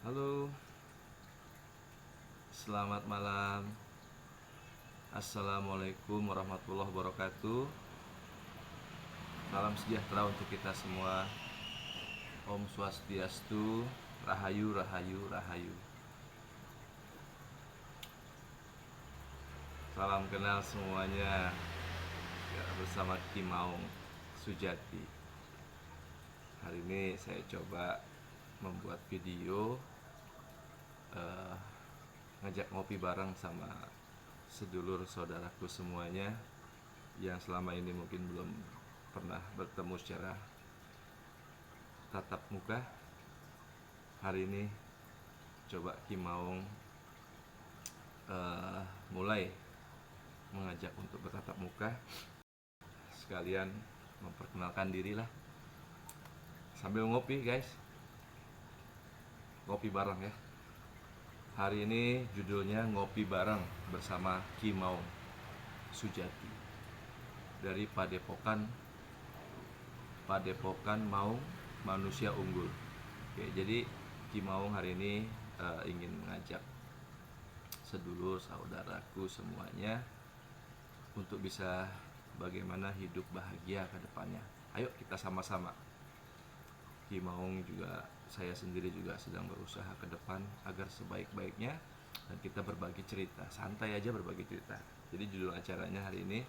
Halo, selamat malam. Assalamualaikum warahmatullahi wabarakatuh. Salam sejahtera untuk kita semua. Om Swastiastu, Rahayu, Rahayu, Rahayu. Salam kenal semuanya ya, bersama Ki Maung Sujati. Hari ini saya coba membuat video ngajak ngopi bareng sama sedulur saudaraku semuanya yang selama ini mungkin belum pernah bertemu secara tatap muka. Hari ini coba Ki Maung mulai mengajak untuk bertatap muka, sekalian memperkenalkan diri lah sambil ngopi guys, ngopi bareng ya. Hari ini judulnya ngopi bareng bersama Ki Maung Sujati dari Padepokan Maung Manusia Unggul. Oke, jadi Ki Maung hari ini ingin mengajak sedulur saudaraku semuanya untuk bisa bagaimana hidup bahagia ke depannya. Ayo kita sama-sama. Ki Maung juga, saya sendiri juga sedang berusaha ke depan agar sebaik-baiknya, dan kita berbagi cerita, santai aja berbagi cerita. Jadi judul acaranya hari ini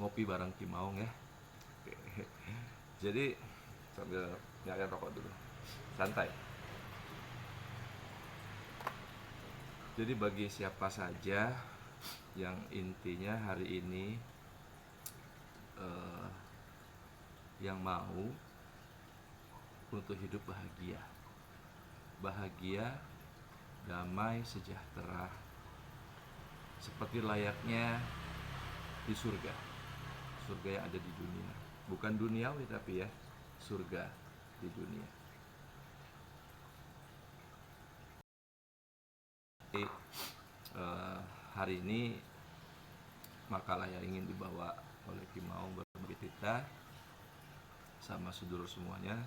ngopi bareng Ki Maung ya. Oke. Jadi sambil nyalain rokok dulu, santai. Jadi bagi siapa saja yang intinya hari ini yang mau untuk hidup bahagia, damai, sejahtera, seperti layaknya di surga yang ada di dunia, bukan duniawi tapi ya, surga di dunia. Jadi, hari ini makalah yang ingin dibawa oleh Ki Maung berbagi cerita sama sedulur semuanya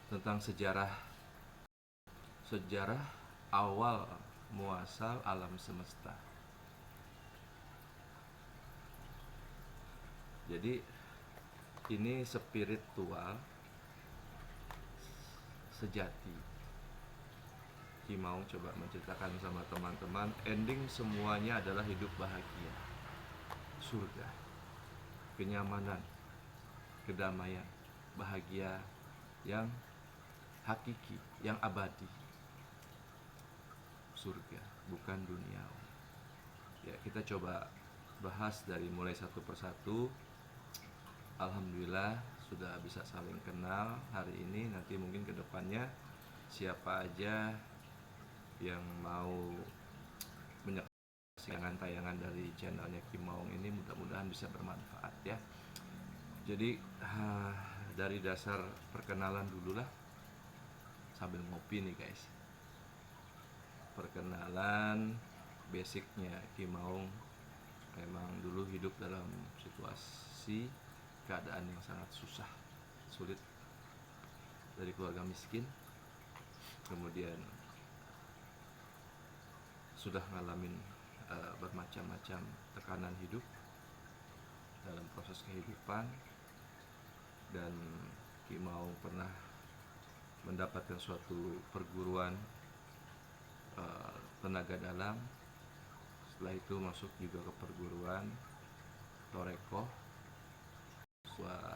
tentang sejarah awal muasal alam semesta. Jadi ini spiritual sejati. Ki Maung coba menceritakan sama teman-teman, ending semuanya adalah hidup bahagia, surga, kenyamanan, kedamaian, bahagia yang hakiki, yang abadi, surga, bukan dunia. Ya, kita coba bahas dari mulai satu persatu. Alhamdulillah sudah bisa saling kenal hari ini. Nanti mungkin kedepannya siapa aja yang mau menyaksikan tayangan dari channelnya Ki Maung ini, mudah-mudahan bisa bermanfaat ya. Jadi dari dasar perkenalan dulu lah, sambil ngopi nih guys. Perkenalan basicnya, Ki Maung memang dulu hidup dalam situasi keadaan yang sangat sulit, dari keluarga miskin, kemudian sudah ngalamin bermacam-macam tekanan hidup dalam proses kehidupan, dan Ki Maung pernah mendapatkan suatu perguruan tenaga dalam. Setelah itu masuk juga ke perguruan Toreko, sebuah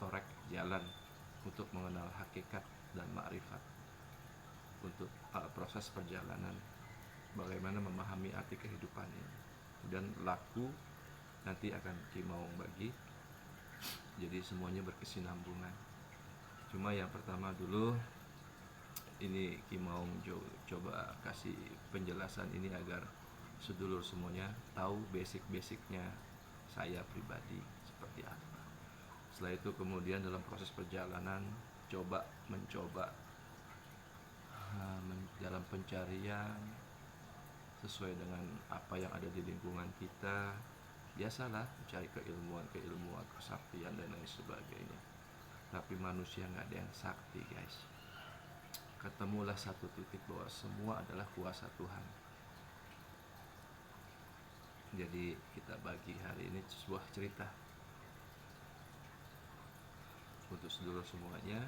torek jalan untuk mengenal hakikat dan ma'rifat, untuk proses perjalanan bagaimana memahami arti kehidupan ini. Dan laku nanti akan Ki Maung bagi, jadi semuanya berkesinambungan. Cuma yang pertama dulu ini Ki Maung coba kasih penjelasan ini agar sedulur semuanya tahu basic-basicnya saya pribadi seperti apa. Setelah itu kemudian dalam proses perjalanan mencoba dalam pencarian sesuai dengan apa yang ada di lingkungan kita. Biasalah mencari keilmuan, kesaktian dan lain sebagainya. Tapi manusia nggak ada yang sakti guys. ketemulah satu titik bahwa semua adalah kuasa Tuhan. Jadi kita bagi hari ini sebuah cerita untuk sedulur semuanya.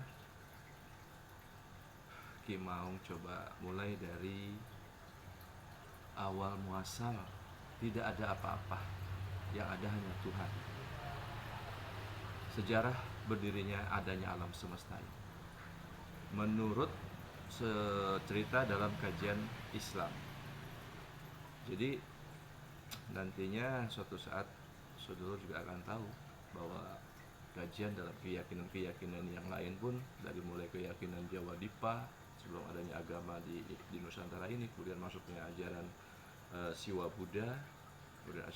Ki Maung coba mulai dari awal muasal, tidak ada apa-apa, yang ada hanya Tuhan. Sejarah berdirinya adanya alam semesta ini menurut cerita dalam kajian Islam. Jadi nantinya suatu saat saudara juga akan tahu bahwa kajian dalam keyakinan-keyakinan yang lain pun, dari mulai keyakinan Jawa Dipa sebelum adanya agama di Nusantara ini, kemudian masuknya ajaran Siwa Buddha, kemudian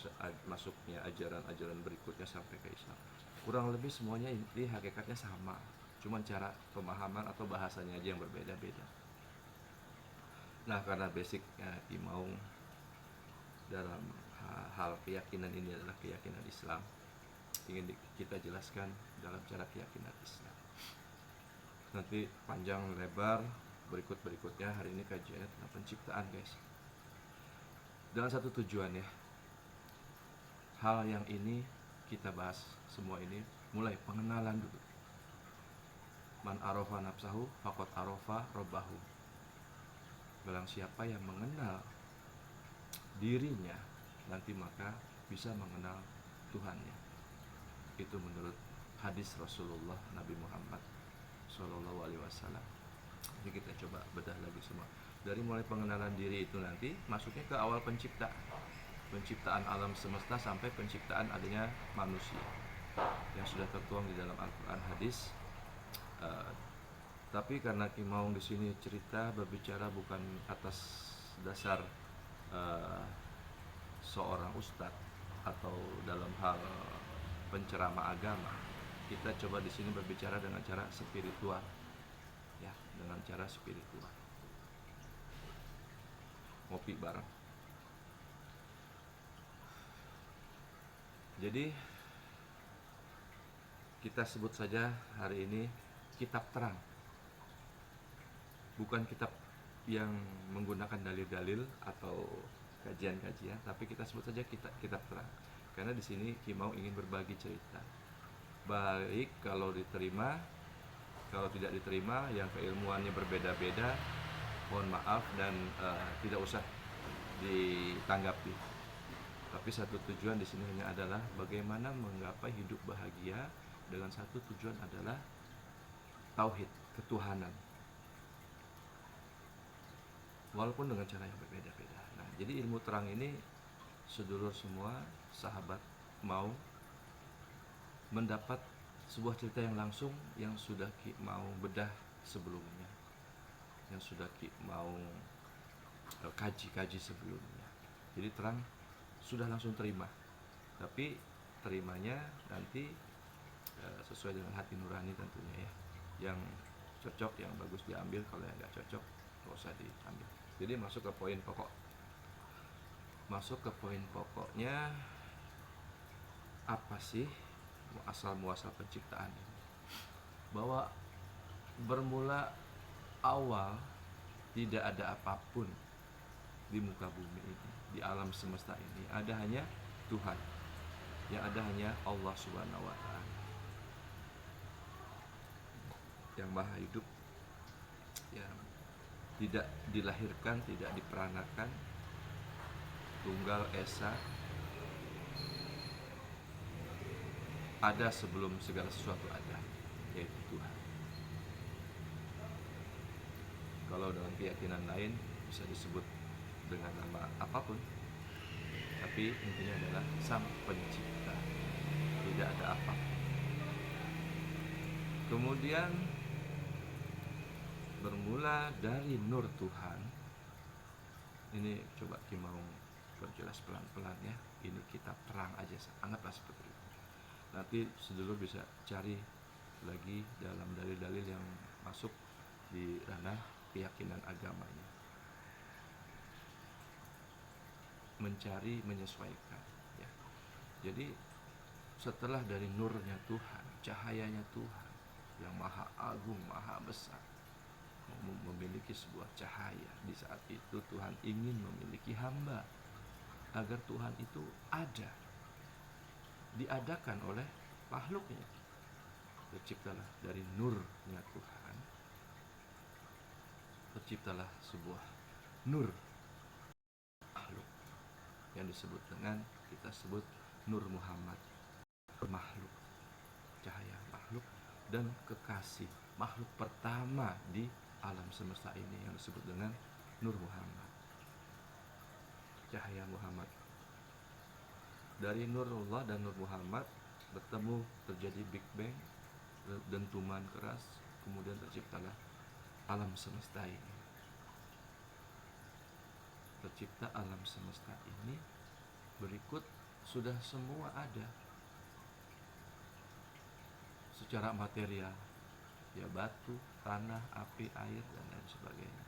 masuknya ajaran-ajaran berikutnya sampai ke Islam. Kurang lebih semuanya inti hakikatnya sama, cuman cara pemahaman atau bahasanya aja yang berbeda-beda. Nah, karena basicnya Ki Maung dalam hal keyakinan ini adalah keyakinan Islam, ingin kita jelaskan dalam cara keyakinan Islam. Nanti panjang lebar berikutnya, hari ini kajiannya tentang penciptaan, guys. Dengan satu tujuan ya, hal yang ini kita bahas semua ini mulai pengenalan dulu. Man arofa nafsahu faqad arofa robbahu. Barang siapa yang mengenal dirinya, nanti maka bisa mengenal Tuhannya. Itu menurut hadis Rasulullah Nabi Muhammad SAW. Jadi kita coba bedah lagi semua. Dari mulai pengenalan diri itu nanti masuknya ke awal penciptaan alam semesta sampai penciptaan adanya manusia yang sudah tertuang di dalam Al-Quran, hadis. Tapi karena Ki Maung di sini cerita berbicara bukan atas dasar seorang ustadz atau dalam hal penceramah agama, kita coba di sini berbicara dengan cara spiritual, ya, dengan cara spiritual. Ngopi bareng. Jadi kita sebut saja hari ini kitab terang, bukan kitab yang menggunakan dalil-dalil atau kajian-kajian, tapi kita sebut saja kitab terang. Karena di sini Ki Maung ingin berbagi cerita. Baik kalau diterima, kalau tidak diterima, yang keilmuannya berbeda-beda, mohon maaf dan tidak usah ditanggapi. Tapi satu tujuan di sini hanya adalah bagaimana menggapai hidup bahagia, dengan satu tujuan adalah tauhid, ketuhanan. Walaupun dengan cara yang berbeda-beda. Nah, jadi ilmu terang ini sedulur semua, sahabat mau mendapat sebuah cerita yang langsung yang sudah Ki Maung bedah sebelumnya, yang sudah Ki Maung kaji sebelumnya. Jadi terang sudah langsung terima, tapi terimanya nanti sesuai dengan hati nurani tentunya ya. Yang cocok, yang bagus diambil, kalau yang nggak cocok nggak usah diambil. Jadi masuk ke poin pokoknya, apa sih asal muasal penciptaan ini? Bahwa bermula awal tidak ada apapun di muka bumi ini, di alam semesta ini, ada hanya Tuhan. Yang ada hanya Allah Subhanahu wa Ta'ala, yang maha hidup, yang tidak dilahirkan, tidak diperanakan, tunggal esa, ada sebelum segala sesuatu ada, yaitu Tuhan. Kalau dengan keyakinan lain bisa disebut dengan nama apapun, tapi intinya adalah Sang Pencipta, tidak ada apapun. Kemudian bermula dari nur Tuhan. Ini coba Ki Maung perjelas pelan-pelan ya. Ini kitab terang aja, anggaplah seperti itu. Nanti sedulur bisa cari lagi dalam dalil-dalil yang masuk di ranah keyakinan agamanya. Mencari, menyesuaikan ya. Jadi setelah dari nurnya Tuhan, cahayanya Tuhan yang maha agung, maha besar, memiliki sebuah cahaya. Di saat itu Tuhan ingin memiliki hamba agar Tuhan itu ada, diadakan oleh makhluknya. Terciptalah dari nurnya Tuhan, terciptalah sebuah nur makhluk yang disebut dengan, kita sebut Nur Muhammad, makhluk, cahaya makhluk dan kekasih makhluk pertama di alam semesta ini yang disebut dengan Nur Muhammad, cahaya Muhammad. Dari Nurullah dan Nur Muhammad bertemu, terjadi Big Bang, dentuman keras, kemudian terciptalah alam semesta ini. Tercipta alam semesta ini, berikut sudah semua ada secara material, ya batu, tanah, api, air, dan lain sebagainya.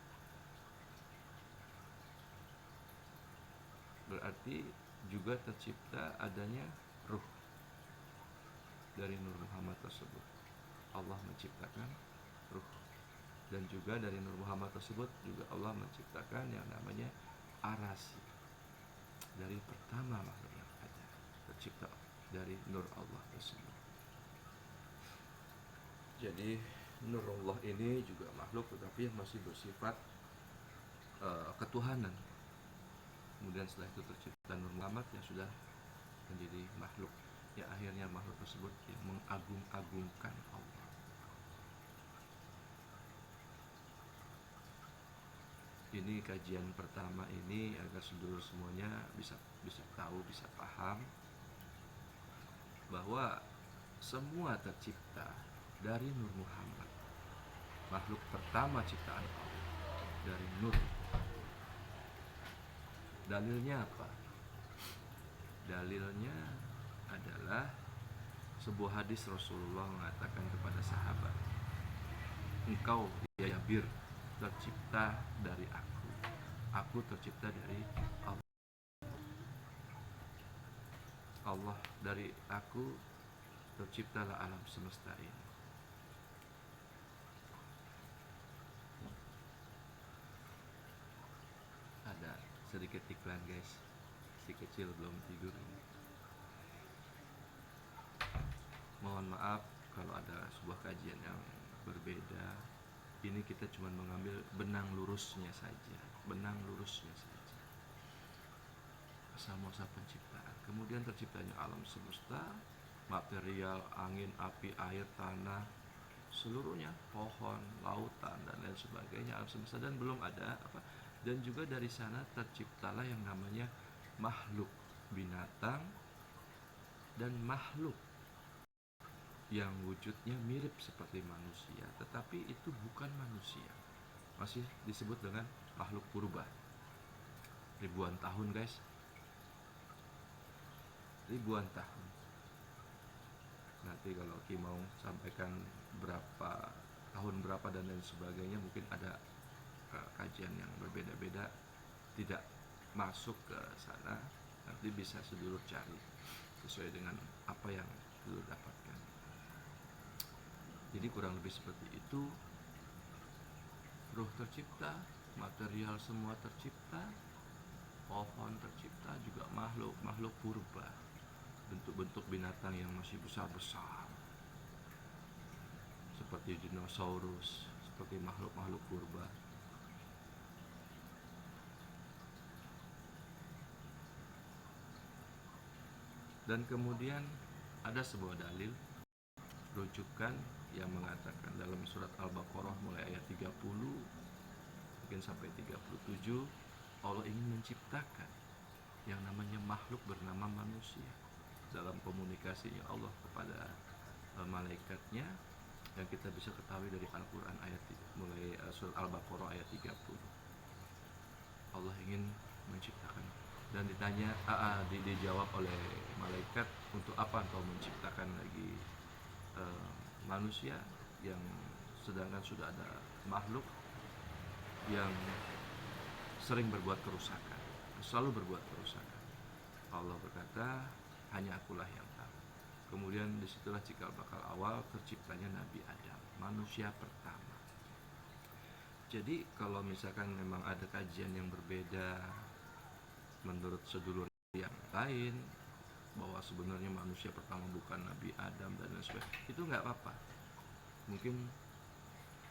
Berarti juga tercipta adanya ruh dari Nur Muhammad tersebut. Allah menciptakan ruh, dan juga dari Nur Muhammad tersebut juga Allah menciptakan yang namanya arasi, dari pertama makhluk yang ada, tercipta dari Nur Allah tersebut. Jadi Nurullah ini juga makhluk, tetapi yang masih bersifat ketuhanan. Kemudian setelah itu tercipta Nur Muhammad yang sudah menjadi makhluk, ya akhirnya makhluk tersebut yang mengagung-agungkan Allah. Ini kajian pertama ini agar sedulur semuanya bisa tahu, bisa paham bahwa semua tercipta dari Nur Muhammad, makhluk pertama ciptaan Allah, dari Nur. Dalilnya apa? Dalilnya adalah sebuah hadis Rasulullah mengatakan kepada sahabat, engkau ya Jabir tercipta dari aku tercipta dari Allah. Allah dari aku terciptalah alam semesta ini. Ada sedikit iklan guys, si kecil belum tidur ini. Mohon maaf kalau ada sebuah kajian yang berbeda. Ini kita cuma mengambil benang lurusnya saja, asal muasal penciptaan. Kemudian terciptanya alam semesta, material, angin, api, air, tanah, seluruhnya, pohon, lautan dan lain sebagainya, alam semesta, dan belum ada apa. Dan juga dari sana terciptalah yang namanya makhluk binatang dan makhluk yang wujudnya mirip seperti manusia, tetapi itu bukan manusia, masih disebut dengan makhluk purba. Ribuan tahun guys, ribuan tahun. Nanti kalau Ki mau sampaikan berapa tahun berapa dan lain sebagainya, mungkin ada kajian yang berbeda-beda, tidak masuk ke sana. Nanti bisa sedulur cari sesuai dengan apa yang sedulur dapatkan. Jadi kurang lebih seperti itu. Ruh tercipta, material semua tercipta, pohon tercipta, juga makhluk purba, bentuk-bentuk binatang yang masih besar-besar seperti dinosaurus, seperti makhluk-makhluk purba. Dan kemudian ada sebuah dalil rujukan yang mengatakan dalam surat Al-Baqarah mulai ayat 30 mungkin sampai 37, Allah ingin menciptakan yang namanya makhluk bernama manusia dalam komunikasinya Allah kepada malaikatnya, yang kita bisa ketahui dari Al-Quran ayat mulai surat Al-Baqarah ayat 30. Allah ingin menciptakan, dan ditanya dijawab oleh malaikat, untuk apa engkau menciptakan lagi manusia yang sedangkan sudah ada makhluk yang sering berbuat kerusakan, selalu berbuat kerusakan. Allah berkata, hanya akulah yang tahu. Kemudian disitulah cikal bakal awal terciptanya Nabi Adam, manusia pertama. Jadi kalau misalkan memang ada kajian yang berbeda menurut sedulur yang lain, bahwa sebenarnya manusia pertama bukan Nabi Adam dan lain sebagainya, itu nggak apa-apa. Mungkin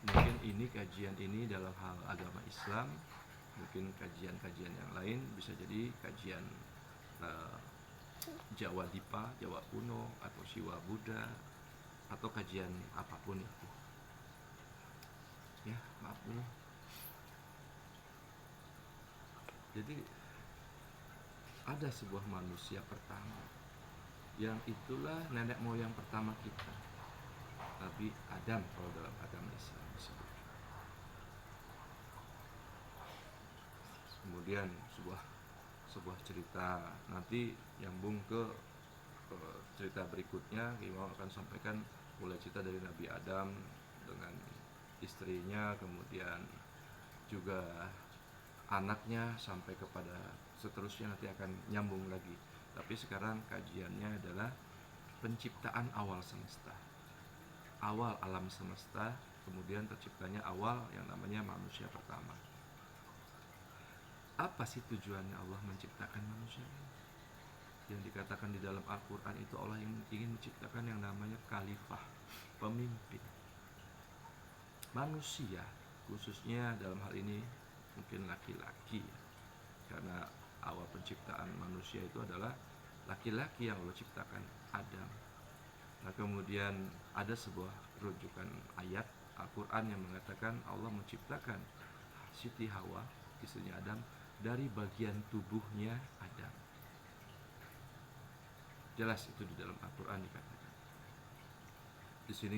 mungkin ini kajian ini dalam hal agama Islam, mungkin kajian-kajian yang lain bisa jadi kajian eh, Jawa Dipa, Jawa kuno, atau Siwa Buddha, atau kajian apapun itu. Ya, maaf nih. Jadi ada sebuah manusia pertama yang itulah nenek moyang pertama kita, Nabi Adam kalau dalam agama Islam disebut. Kemudian sebuah cerita nanti nyambung ke cerita berikutnya. Kita akan sampaikan mulai cerita dari Nabi Adam dengan istrinya, kemudian juga anaknya, sampai kepada seterusnya nanti akan nyambung lagi. Tapi sekarang kajiannya adalah penciptaan awal semesta, awal alam semesta, kemudian terciptanya awal yang namanya manusia pertama. Apa sih tujuannya Allah menciptakan manusia ini? Yang dikatakan di dalam Al-Quran itu Allah yang ingin menciptakan yang namanya khalifah, pemimpin manusia, khususnya dalam hal ini mungkin laki-laki, karena awal penciptaan manusia itu adalah laki-laki yang Allah ciptakan, Adam. Nah kemudian ada sebuah rujukan ayat Al-Quran yang mengatakan Allah menciptakan Siti Hawa, istrinya Adam, dari bagian tubuhnya Adam. Jelas itu di dalam Al-Quran dikatakan. Di sini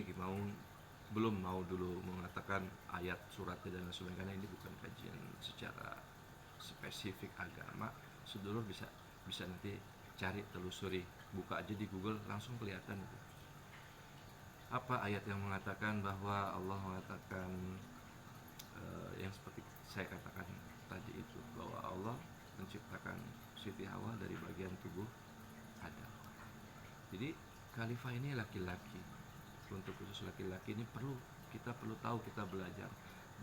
belum mau dulu mengatakan ayat suratnya dan sebagainya, karena ini bukan kajian secara spesifik agama. Sedulur bisa nanti cari, telusuri, buka aja di Google langsung kelihatan itu. Apa ayat yang mengatakan bahwa Allah mengatakan yang seperti saya katakan tadi itu, bahwa Allah menciptakan Siti Hawa dari bagian tubuh Adam. Jadi khalifah ini laki-laki. Untuk khusus laki-laki ini kita perlu tahu, kita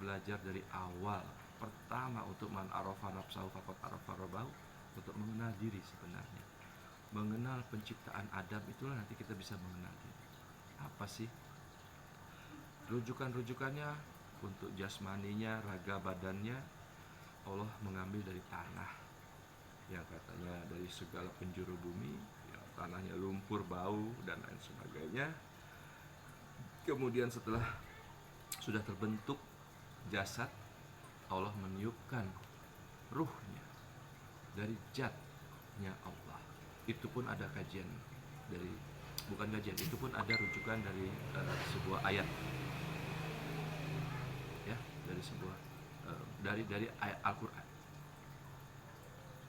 belajar dari awal pertama untuk man arafa nafsahu faqad arafa rabbahu, untuk mengenal diri sebenarnya. Mengenal penciptaan Adam itulah nanti kita bisa mengenal diri. Apa sih rujukannya? Untuk jasmaninya, raga badannya, Allah mengambil dari tanah yang katanya dari segala penjuru bumi, ya, tanahnya lumpur, bau, dan lain sebagainya. Kemudian setelah sudah terbentuk jasad, Allah meniupkan ruhnya dari zatnya Allah. Itu pun ada kajian dari, bukan kajian, itu pun ada rujukan dari sebuah ayat, ya, dari sebuah dari ayat Al-Quran.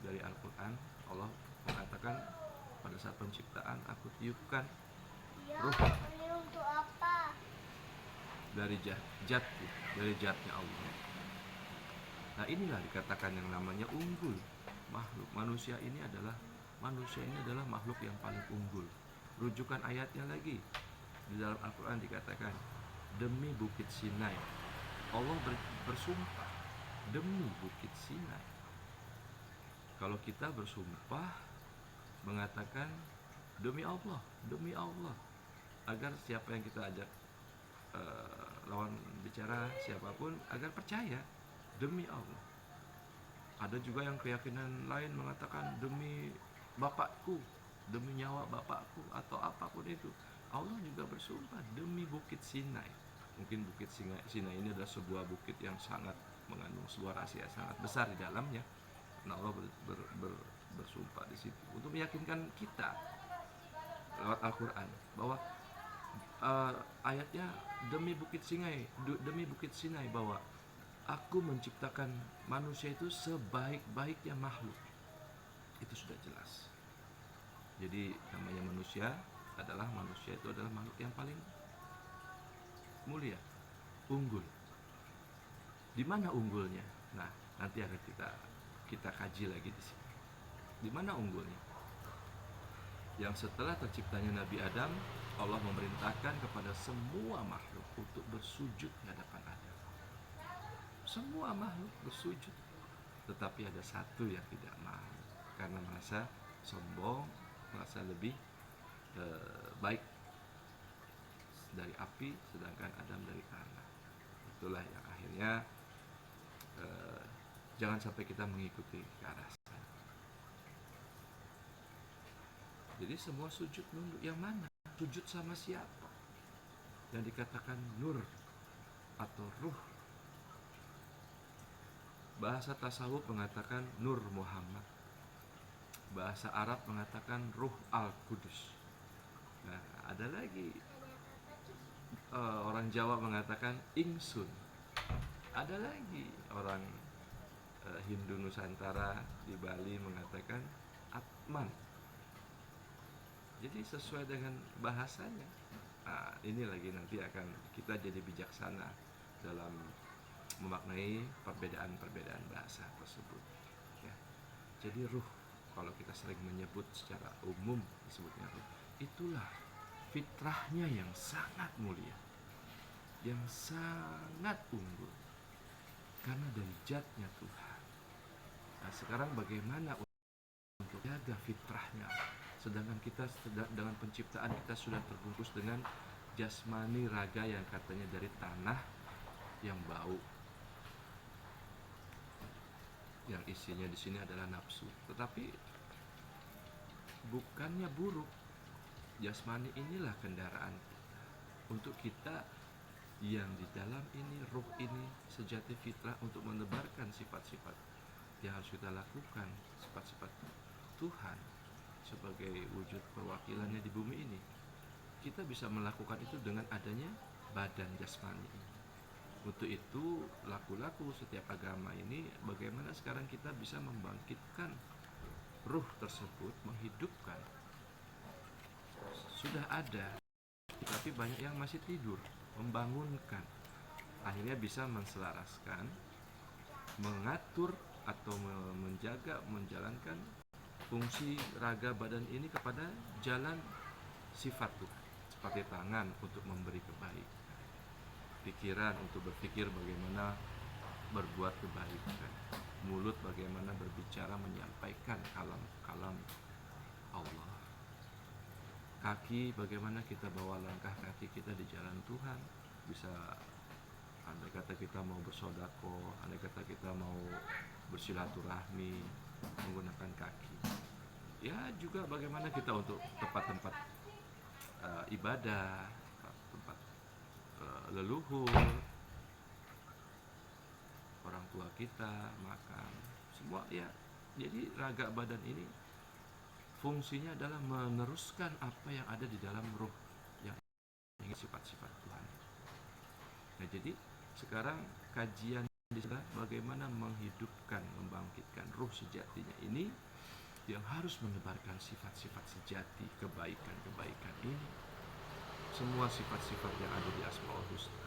Dari Al-Quran Allah mengatakan pada saat penciptaan aku tiupkan ruh dari zatnya Allah. Nah inilah dikatakan yang namanya unggul. Manusia ini adalah makhluk yang paling unggul. Rujukan ayatnya lagi di dalam Al-Quran dikatakan, demi bukit Sinai, Allah bersumpah demi bukit Sinai. Kalau kita bersumpah mengatakan demi Allah, agar siapa yang kita ajak lawan bicara siapapun agar percaya, demi Allah. Ada juga yang keyakinan lain mengatakan demi bapakku, demi nyawa bapakku, atau apapun itu. Allah juga bersumpah demi bukit Sinai. Mungkin bukit Sinai ini adalah sebuah bukit yang sangat mengandung sebuah rahasia sangat besar di dalamnya. Nah Allah bersumpah di situ untuk meyakinkan kita lewat Al-Quran bahwa ayatnya demi bukit Sinai, bahwa aku menciptakan manusia itu sebaik-baiknya makhluk. Itu sudah jelas. Jadi namanya manusia adalah makhluk yang paling mulia, unggul. Di mana unggulnya? Nah, nanti akan kita kaji lagi di sini. Di mana unggulnya? Yang setelah terciptanya Nabi Adam, Allah memerintahkan kepada semua makhluk untuk bersujud di hadapan Adam. semua makhluk bersujud, tetapi ada satu yang tidak mau karena merasa sombong, merasa lebih baik dari api, sedangkan Adam dari tanah. Itulah yang akhirnya jangan sampai kita mengikuti ke arah sana. Jadi semua sujud nunduk. Yang mana? Sujud sama siapa? Yang dikatakan nur atau ruh. Bahasa tasawuf mengatakan Nur Muhammad. Bahasa Arab mengatakan Ruh Al-Qudus. Nah, ada lagi orang Jawa mengatakan Ingsun. Ada lagi orang Hindu Nusantara di Bali mengatakan Atman. Jadi sesuai dengan bahasanya. Nah, ini lagi nanti akan kita jadi bijaksana dalam memaknai perbedaan-perbedaan bahasa tersebut. Ya. Jadi ruh, kalau kita sering menyebut secara umum disebutnya ruh, itulah fitrahnya yang sangat mulia, yang sangat unggul, karena dari zatnya Tuhan. Nah, sekarang bagaimana untuk jaga fitrahnya? Sedangkan kita dengan penciptaan kita sudah terbungkus dengan jasmani raga yang katanya dari tanah yang bau, yang isinya di sini adalah nafsu. Tetapi bukannya buruk. Jasmani inilah kendaraan kita. Untuk kita yang di dalam ini, ruh ini, sejati fitrah untuk menebarkan sifat-sifat yang harus kita lakukan, sifat-sifat Tuhan sebagai wujud perwakilannya di bumi ini. Kita bisa melakukan itu dengan adanya badan jasmani ini. Untuk itu laku-laku setiap agama ini bagaimana sekarang kita bisa membangkitkan ruh tersebut, menghidupkan. Sudah ada, tapi banyak yang masih tidur. Membangunkan, akhirnya bisa menselaraskan, mengatur atau menjaga, menjalankan fungsi raga badan ini kepada jalan sifat Tuhan. Seperti tangan untuk memberi kebaikan, pikiran untuk berpikir bagaimana berbuat kebaikan, mulut bagaimana berbicara menyampaikan kalam-kalam Allah, kaki bagaimana kita bawa langkah kaki kita di jalan Tuhan. Bisa andai kata kita mau bersodako, andai kata kita mau bersilaturahmi menggunakan kaki. Ya juga bagaimana kita untuk tempat-tempat ibadah, tempat leluhur, orang tua kita makan, semua ya. Jadi raga badan ini fungsinya adalah meneruskan apa yang ada di dalam ruh, yang sifat-sifat Tuhan. Nah, jadi sekarang kajian di sana bagaimana menghidupkan, membangkitkan ruh sejatinya ini yang harus menebarkan sifat-sifat sejati, kebaikan-kebaikan ini. Semua sifat-sifat yang ada di Asmaul Husna.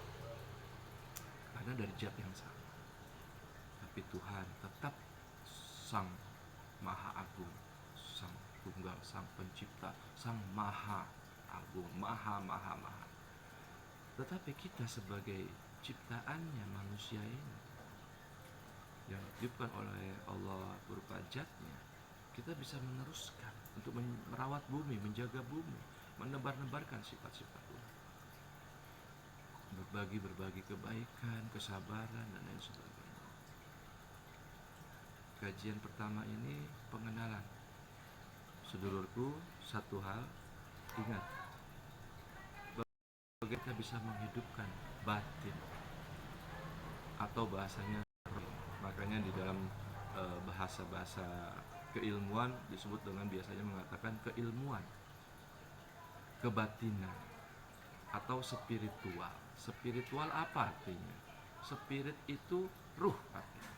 Karena dari zat yang sama. Tapi Tuhan tetap Sang Maha Agung, Sang Tunggal, Sang Pencipta, Sang Maha Agung, Maha. Tetapi kita sebagai ciptaannya manusia ini yang diciptakan oleh Allah berupa zatnya, kita bisa meneruskan untuk merawat bumi, menjaga bumi, menebar-nebarkan sifat-sifat Tuhan, berbagi kebaikan, kesabaran dan lain sebagainya. Kajian pertama ini pengenalan. Sedulurku, satu hal ingat, bagaimana kita bisa menghidupkan batin atau bahasanya. Makanya di dalam bahasa-bahasa keilmuan disebut dengan biasanya mengatakan keilmuan, kebatinan atau spiritual. Spiritual apa artinya? Spirit itu ruh artinya.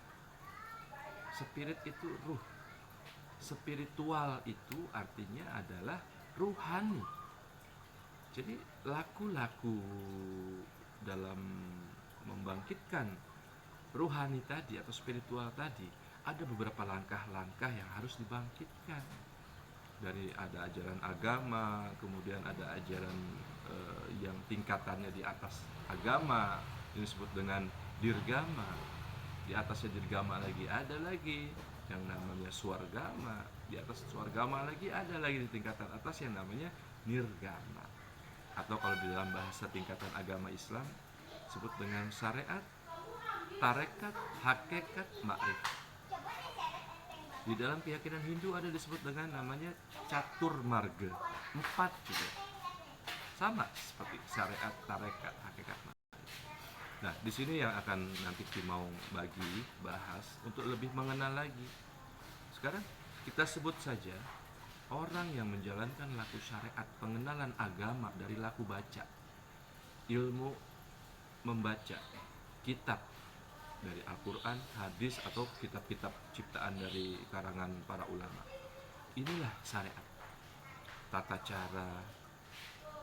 Spirit itu ruh. Spiritual itu artinya adalah ruhani. Jadi laku-laku dalam membangkitkan ruhani tadi atau spiritual tadi, ada beberapa langkah-langkah yang harus dibangkitkan. Dari ada ajaran agama, kemudian ada ajaran yang tingkatannya di atas agama, ini disebut dengan dirgama. Di atasnya dirgama lagi ada lagi yang namanya swargama, di atas swargama lagi ada lagi di tingkatan atas yang namanya nirgama, atau kalau di dalam bahasa tingkatan agama Islam disebut dengan syariat, tarekat, hakikat, ma'rifat. Di dalam keyakinan Hindu ada disebut dengan namanya catur marga, 4 juga, sama seperti syariat, tarekat, hakikat, ma'rifat. Nah, di sini yang akan nanti Ki mau bahas untuk lebih mengenal lagi. Sekarang kita sebut saja orang yang menjalankan laku syariat, pengenalan agama dari laku baca, ilmu membaca kitab dari Al-Quran, hadis, atau kitab-kitab ciptaan dari karangan para ulama. Inilah syariat. Tata cara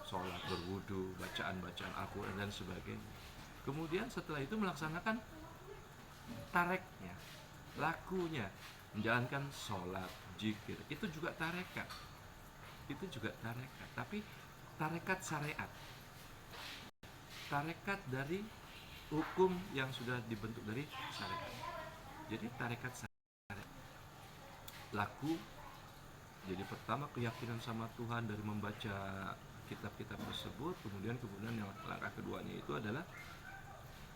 sholat, berwudu, bacaan-bacaan Al-Quran dan sebagainya. Kemudian setelah itu melaksanakan tareknya, lakunya, menjalankan sholat, zikir, itu juga tarekat. Itu juga tarekat, tapi tarekat syariat. Tarekat dari hukum yang sudah dibentuk dari syariat. Jadi tarekat syariat. Laku, jadi pertama keyakinan sama Tuhan dari membaca kitab-kitab tersebut, kemudian yang langkah keduanya itu adalah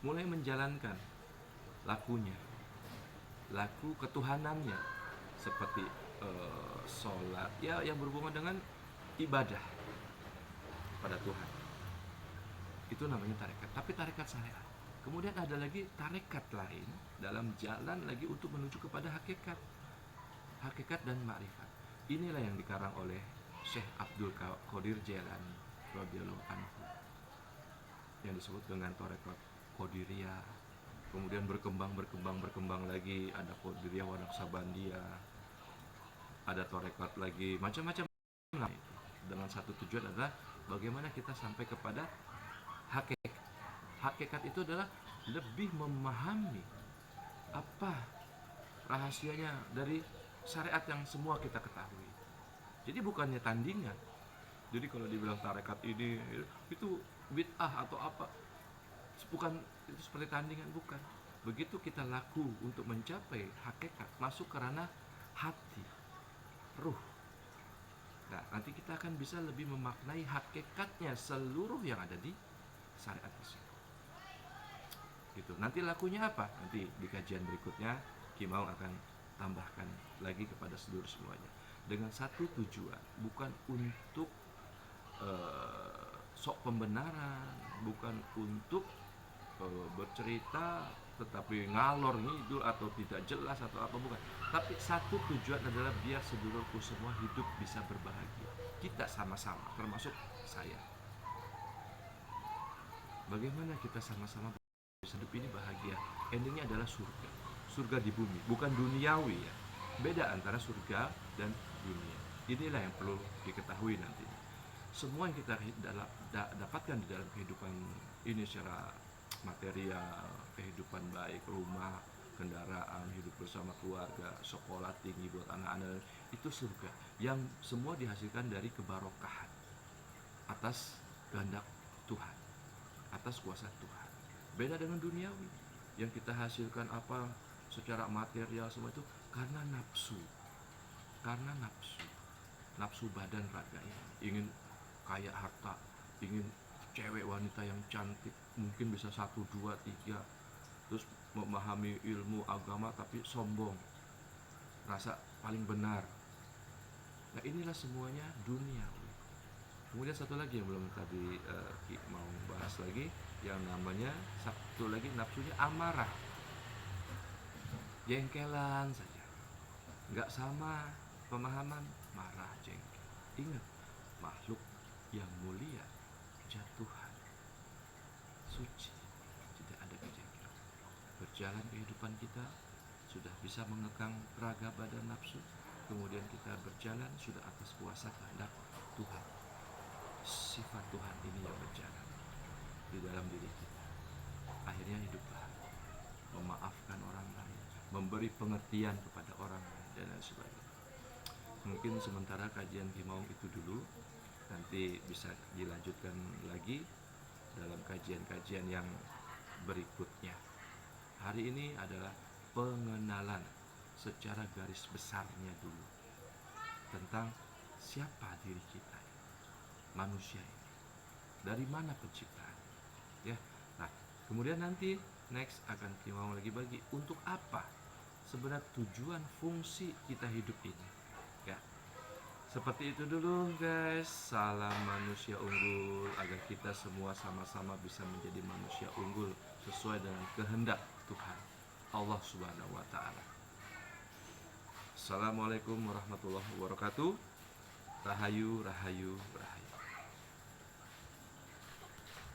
mulai menjalankan lakunya, laku ketuhanannya, seperti sholat, ya yang berhubungan dengan ibadah pada Tuhan. Itu namanya tarekat, tapi tarekat syariat. Kemudian ada lagi tarekat lain dalam jalan lagi untuk menuju kepada hakikat, hakikat dan ma'rifat. Inilah yang dikarang oleh Syekh Abdul Qadir Jailani radhiyallahu anhu, yang disebut dengan tarekat Qadiriyah. Kemudian berkembang lagi, ada Qadiriyah wa Naqsabandiyah, ada tarekat lagi, macam-macam. Nah, dengan satu tujuan adalah bagaimana kita sampai kepada hakikat. Hakikat itu adalah lebih memahami apa rahasianya dari syariat yang semua kita ketahui. Jadi bukannya tandingan. Jadi kalau dibilang tarekat ini itu bid'ah atau apa, bukan itu seperti tandingan, bukan. Begitu kita laku untuk mencapai hakikat, masuk ke ranah hati, ruh. Nah, nanti kita akan bisa lebih memaknai hakikatnya seluruh yang ada di syariat tersebut. Gitu. Nanti lakunya apa? Nanti di kajian berikutnya Ki Maung akan tambahkan lagi kepada seluruh semuanya dengan satu tujuan, bukan untuk sok pembenaran, bukan untuk bercerita tetapi ngalor ngidul atau tidak jelas atau apa, bukan. Tapi satu tujuan adalah biar sedulurku semua hidup bisa berbahagia. Kita sama-sama, termasuk saya. Bagaimana kita sama-sama hidup ini bahagia? Endingnya adalah surga. Surga di bumi, bukan duniawi ya. Beda antara surga dan dunia. Inilah yang perlu diketahui nanti. Semua yang kita dapatkan di dalam kehidupan ini secara material, kehidupan baik, rumah, kendaraan, hidup bersama keluarga, sekolah tinggi buat anak-anak, itu surga yang semua dihasilkan dari kebarokahan atas kehendak Tuhan, atas kuasa Tuhan. Beda dengan duniawi yang kita hasilkan apa secara material, semua itu karena nafsu, nafsu badan raganya, ingin kaya harta, ingin cewek wanita yang cantik, mungkin bisa 1, 2, 3, terus memahami ilmu agama tapi sombong, rasa paling benar. Nah, inilah semuanya duniawi. Kemudian satu lagi yang belum tadi mau bahas lagi, yang namanya satu lagi nafsunya amarah, jengkelan saja, nggak sama pemahaman, marah, jengkel. Ingat, makhluk yang mulia, jatuhan, suci, tidak ada kejengkelan. Berjalan kehidupan kita sudah bisa mengekang raga badan nafsu, kemudian kita berjalan sudah atas kuasa kehendak Tuhan. Sifat Tuhan ini yang berjalan di dalam diri kita. Akhirnya hidup bahagia, memaafkan orang lain, memberi pengertian kepada orang lain, dan lain sebagainya. Mungkin sementara kajian Ki Maung itu dulu, nanti bisa dilanjutkan lagi dalam kajian-kajian yang berikutnya. hari ini adalah pengenalan secara garis besarnya dulu tentang siapa diri kita, manusia ini, dari mana penciptaan, ya. Nah, kemudian nanti next akan kita mau lagi bagi untuk apa sebenarnya tujuan fungsi kita hidup ini, ya. Seperti itu dulu guys. Salam manusia unggul, agar kita semua sama-sama bisa menjadi manusia unggul sesuai dengan kehendak Tuhan Allah Subhanahu wa taala. Assalamualaikum warahmatullahi wabarakatuh. Rahayu, rahayu, rahayu.